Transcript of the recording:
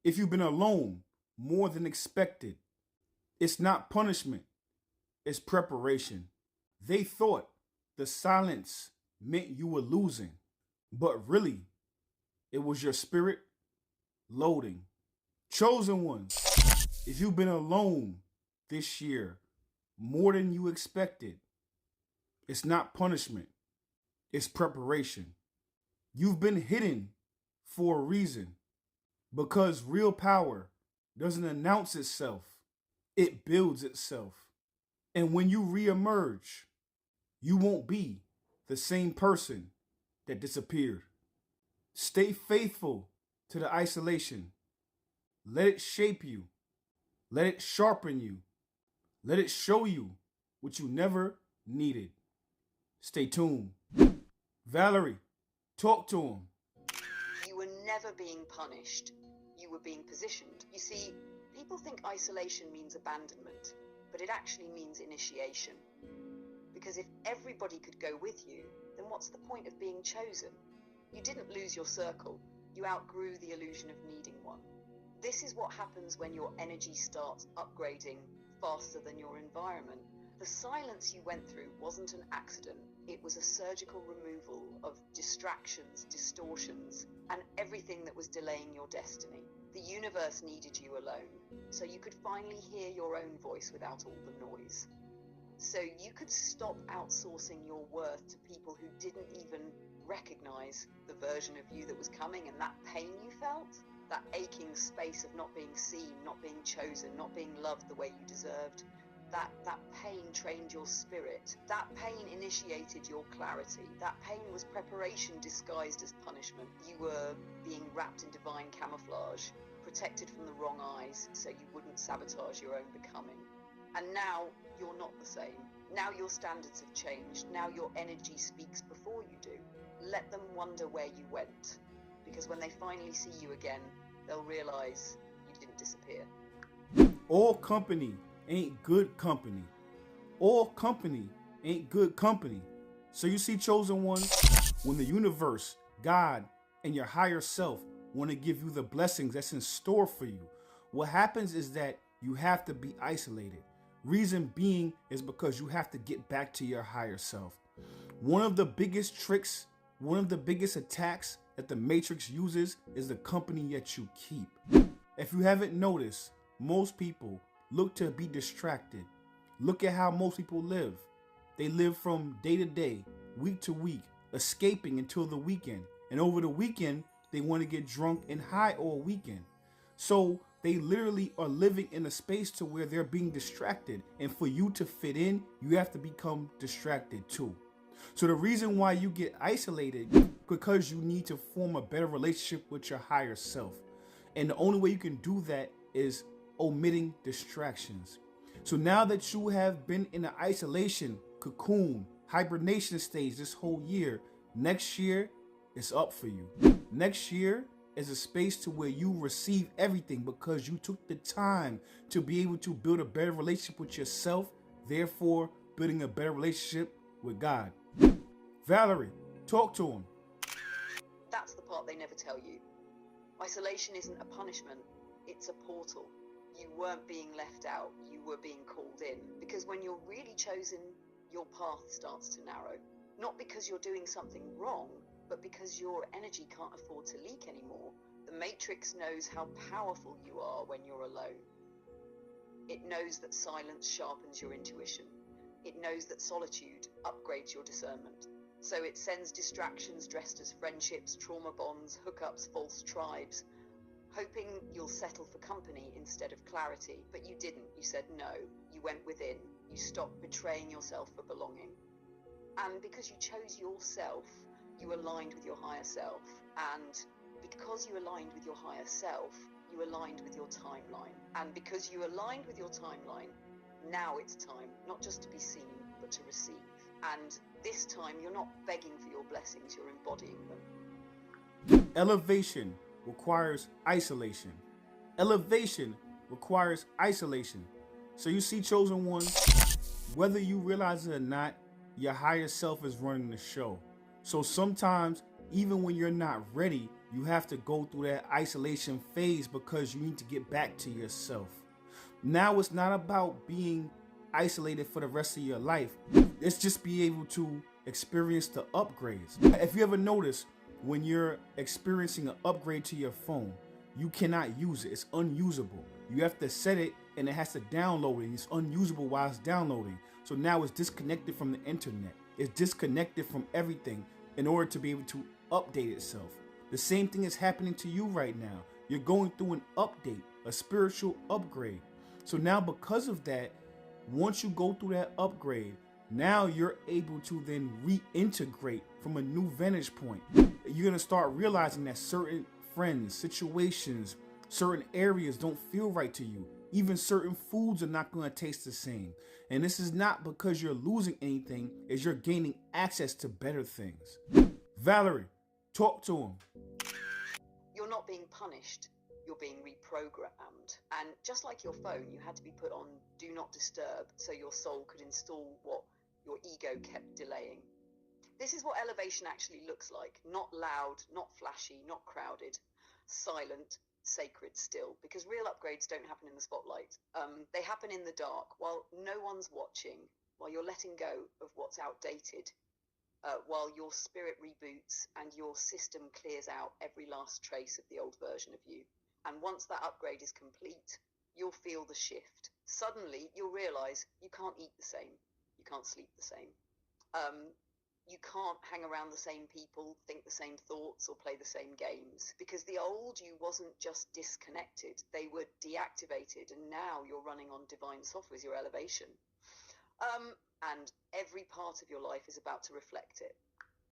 If you've been alone more than expected, it's not punishment, it's preparation. They thought the silence meant you were losing, but really, it was your spirit loading. Chosen ones, if you've been alone this year more than you expected, it's not punishment, it's preparation. You've been hidden for a reason because real power doesn't announce itself, it builds itself. And when you reemerge, you won't be the same person that disappeared. Stay faithful to the isolation. Let it shape you. Let it sharpen you. Let it show you what you never needed. Stay tuned. Valerie, talk to him. You were never being punished. You were being positioned. You see, people think isolation means abandonment, but it actually means initiation. Because if everybody could go with you, then what's the point of being chosen? You didn't lose your circle. You outgrew the illusion of needing one. This is what happens when your energy starts upgrading faster than your environment. The silence you went through wasn't an accident. It was a surgical removal of distractions, distortions, and everything that was delaying your destiny. The universe needed you alone, so you could finally hear your own voice without all the noise. So you could stop outsourcing your worth to people who didn't even recognize the version of you that was coming, and that pain you felt, that aching space of not being seen, not being chosen, not being loved the way you deserved, that pain trained your spirit. That pain initiated your clarity. That pain was preparation disguised as punishment. You were being wrapped in divine camouflage, protected from the wrong eyes so you wouldn't sabotage your own becoming. And now you're not the same. Now your standards have changed. Now your energy speaks before you do. Let them wonder where you went, because when they finally see you again, they'll realize you didn't disappear. All company ain't good company. All company ain't good company. So you see, chosen one, when the universe, God, and your higher self want to give you the blessings that's in store for you, what happens is that you have to be isolated. Reason being is because you have to get back to your higher self. One of the biggest tricks, one of the biggest attacks that the Matrix uses is the company that you keep. If you haven't noticed, most people look to be distracted. Look at how most people live. They live from day to day, week to week, escaping until the weekend. And over the weekend, they want to get drunk and high all weekend. So they literally are living in a space to where they're being distracted. And for you to fit in, you have to become distracted too. So the reason why you get isolated, because you need to form a better relationship with your higher self. And the only way you can do that is omitting distractions. So now that you have been in an isolation, cocoon, hibernation stage this whole year, next year it's up for you. Next year is a space to where you receive everything because you took the time to be able to build a better relationship with yourself, therefore building a better relationship with God. Valerie, talk to him. That's the part they never tell you. Isolation isn't a punishment, it's a portal. You weren't being left out, you were being called in. Because when you're really chosen, your path starts to narrow. Not because you're doing something wrong, but because your energy can't afford to leak anymore. The Matrix knows how powerful you are when you're alone. It knows that silence sharpens your intuition. It knows that solitude upgrades your discernment. So it sends distractions dressed as friendships, trauma bonds, hookups, false tribes, hoping you'll settle for company instead of clarity. But you didn't. You said no. You went within. You stopped betraying yourself for belonging. And because you chose yourself, you aligned with your higher self. And because you aligned with your higher self, you aligned with your timeline. And because you aligned with your timeline, now it's time, not just to be seen, but to receive. And this time, you're not begging for your blessings, you're embodying them. Elevation requires isolation. Elevation requires isolation. So you see, chosen one, whether you realize it or not, your higher self is running the show. So sometimes, even when you're not ready, You have to go through that isolation phase because you need to get back to yourself. Now it's not about being isolated for the rest of your life. It's just be able to experience the upgrades. If you ever notice, when you're experiencing an upgrade to your phone, you cannot use it. It's unusable. You have to set it and it has to download it. And it's unusable while it's downloading. So now it's disconnected from the internet. It's disconnected from everything in order to be able to update itself. The same thing is happening to you right now. You're going through an update, a spiritual upgrade. So now because of that, once you go through that upgrade, now you're able to then reintegrate from a new vantage point. You're going to start realizing that certain friends, situations, certain areas don't feel right to you. Even certain foods are not going to taste the same. And this is not because you're losing anything, it's you're gaining access to better things. Valerie, talk to him. You're not being punished, you're being reprogrammed. And just like your phone, you had to be put on Do Not Disturb so your soul could install what your ego kept delaying. This is what elevation actually looks like. Not loud, not flashy, not crowded. Silent, sacred still. Because real upgrades don't happen in the spotlight. They happen in the dark, while no one's watching, while you're letting go of what's outdated, while your spirit reboots and your system clears out every last trace of the old version of you. And once that upgrade is complete, you'll feel the shift. Suddenly, you'll realize you can't eat the same. You can't sleep the same. You can't hang around the same people, think the same thoughts, or play the same games. Because the old you wasn't just disconnected, they were deactivated, and now you're running on divine software, your elevation. And every part of your life is about to reflect it.